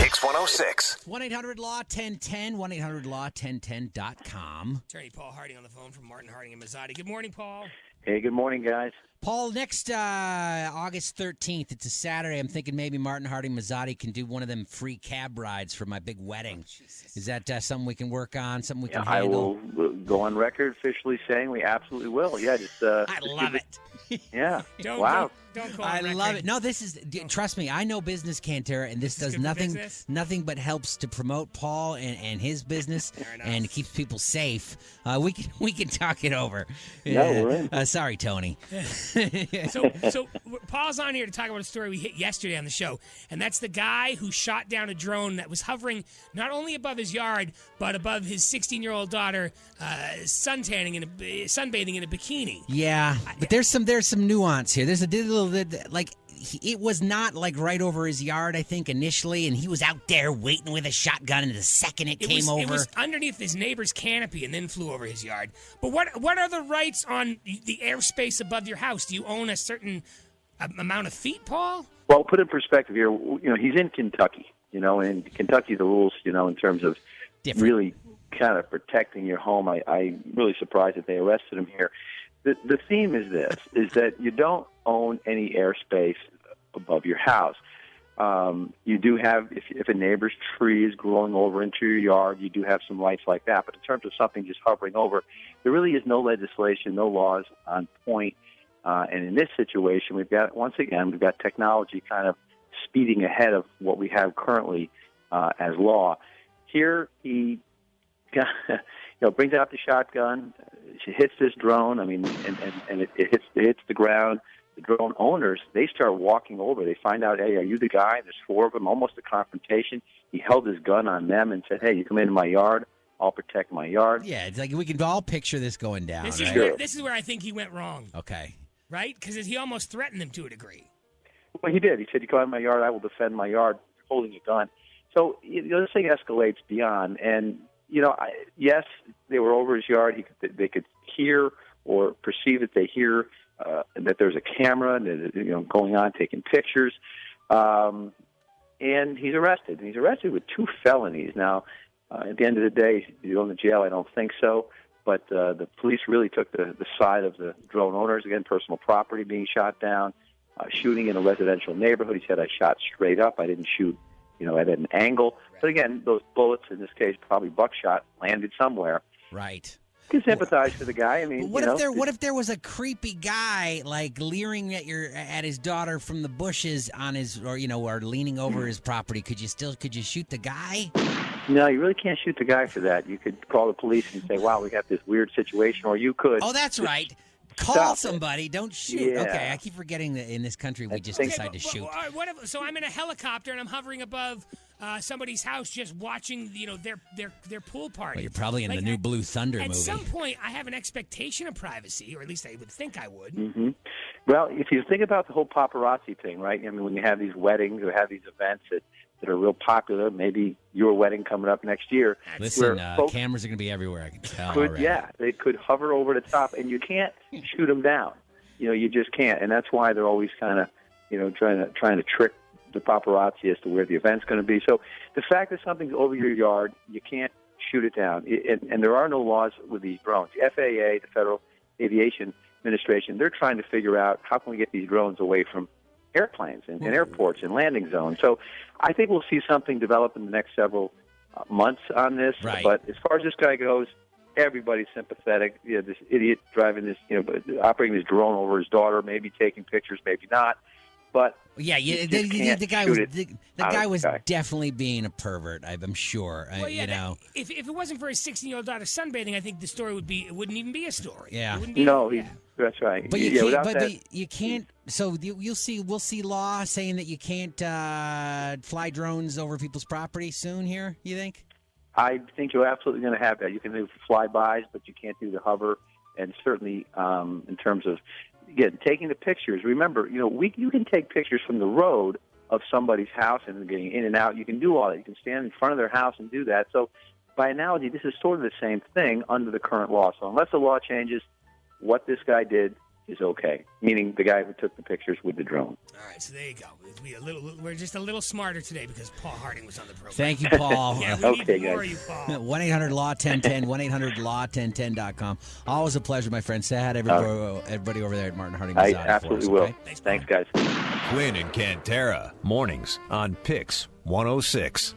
PYX 106. 1-800-LAW-1010, 1-800-LAW-1010.com. Attorney Paul Harding on the phone from Martin Harding and Mazzotti. Good morning, Paul. Hey, good morning, guys. Paul, next August 13th, it's a Saturday. I'm thinking maybe Martin Harding Mazzotti can do one of them free cab rides for my big wedding. Is that something we can work on, something we can handle? I will go on record officially saying we absolutely will. Yeah, I love it. Yeah. Don't Wow. Don't call I love it. No, this is, trust me, I know business, Cantara, and this does nothing but helps to promote Paul and his business and keeps people safe. We can talk it over. Yeah, we're in. Sorry, Tony. So Paul's on here to talk about a story we hit yesterday on the show, and that's the guy who shot down a drone that was hovering not only above his yard, but above his 16-year-old daughter sunbathing in a bikini. Yeah, but there's some nuance here. There's a little like it was not like right over his yard, I think, initially, and he was out there waiting with a shotgun, and the second it came over, it was underneath his neighbor's canopy and then flew over his yard. But what are the rights on the airspace above your house? Do you own a certain amount of feet, Paul? Well, put in perspective here, he's in Kentucky, and in Kentucky the rules, in terms of really kind of protecting your home, I'm really surprised that they arrested him here. The theme is this, is that you don't own any airspace above your house. You do have, if a neighbor's tree is growing over into your yard, you do have some rights like that. But in terms of something just hovering over, there really is no legislation, no laws on point. And in this situation, we've got technology kind of speeding ahead of what we have currently as law. Here, he brings out the shotgun. She hits this drone. I mean, and it hits the ground. The drone owners, they start walking over. They find out, hey, are you the guy? There's four of them, almost a confrontation. He held his gun on them and said, hey, you come into my yard, I'll protect my yard. Yeah, it's like we can all picture this going down. This is where I think he went wrong. Okay. Right? Because he almost threatened them to a degree. Well, he did. He said, you come into my yard, I will defend my yard, holding a gun. So this thing escalates beyond. And, yes, they were over his yard. They could hear or perceive that they hear that there's a camera going on, taking pictures. And he's arrested. And he's arrested with 2 felonies. Now, at the end of the day, you go to jail, I don't think so. But the police really took the side of the drone owners. Again, personal property being shot down, shooting in a residential neighborhood. He said, I shot straight up. I didn't shoot at an angle. But again, those bullets, in this case, probably buckshot, landed somewhere. Right. You can sympathize for the guy. I mean, what if there was a creepy guy like leering at his daughter from the bushes on his or leaning over his property? Could you shoot the guy? No, you really can't shoot the guy for that. You could call the police and say, "Wow, we got this weird situation," or you could. Oh, that's right. Call somebody. Don't shoot. Yeah. Okay, I keep forgetting that in this country we just decide to shoot. So I'm in a helicopter and I'm hovering above somebody's house, just watching their pool party. Well, you're probably in the new Blue Thunder movie. At some point, I have an expectation of privacy, or at least I would think I would. Mm-hmm. Well, if you think about the whole paparazzi thing, right? I mean, when you have these weddings or have these events that are real popular, maybe your wedding coming up next year. Listen, cameras are going to be everywhere, I can tell. They could hover over the top, and you can't shoot them down. You just can't, and that's why they're always kind of, trying to trick the paparazzi as to where the event's going to be. So the fact that something's over your yard, you can't shoot it down. And there are no laws with these drones. The FAA, the Federal Aviation Administration, they're trying to figure out how can we get these drones away from airplanes and airports and landing zones. So I think we'll see something develop in the next several months on this. Right. But as far as this guy goes, everybody's sympathetic. This idiot driving this, operating this drone over his daughter, maybe taking pictures, maybe not. But the guy was definitely being a pervert. I'm sure. Well, if it wasn't for his 16-year-old daughter sunbathing, I think the story wouldn't even be a story. Yeah. That's right. But you can't. So we'll see law saying that you can't fly drones over people's property soon. Here, you think? I think you're absolutely going to have that. You can do flybys, but you can't do the hover. And certainly, in terms of taking the pictures. Remember, you can take pictures from the road of somebody's house and getting in and out. You can do all that. You can stand in front of their house and do that. So, by analogy, this is sort of the same thing under the current law. So, unless the law changes, what this guy did, is okay, meaning the guy who took the pictures with the drone. All right, so there you go. We're just a little smarter today because Paul Harding was on the program. Thank you, Paul. Yeah, we need more of you, Paul. 1-800-LAW-1010, 1-800-LAW-1010.com. Always a pleasure, my friend. Say hi to everybody over there at Martin Harding. I absolutely will. Okay? Thanks, guys. Quinn and Cantara, mornings on PYX 106.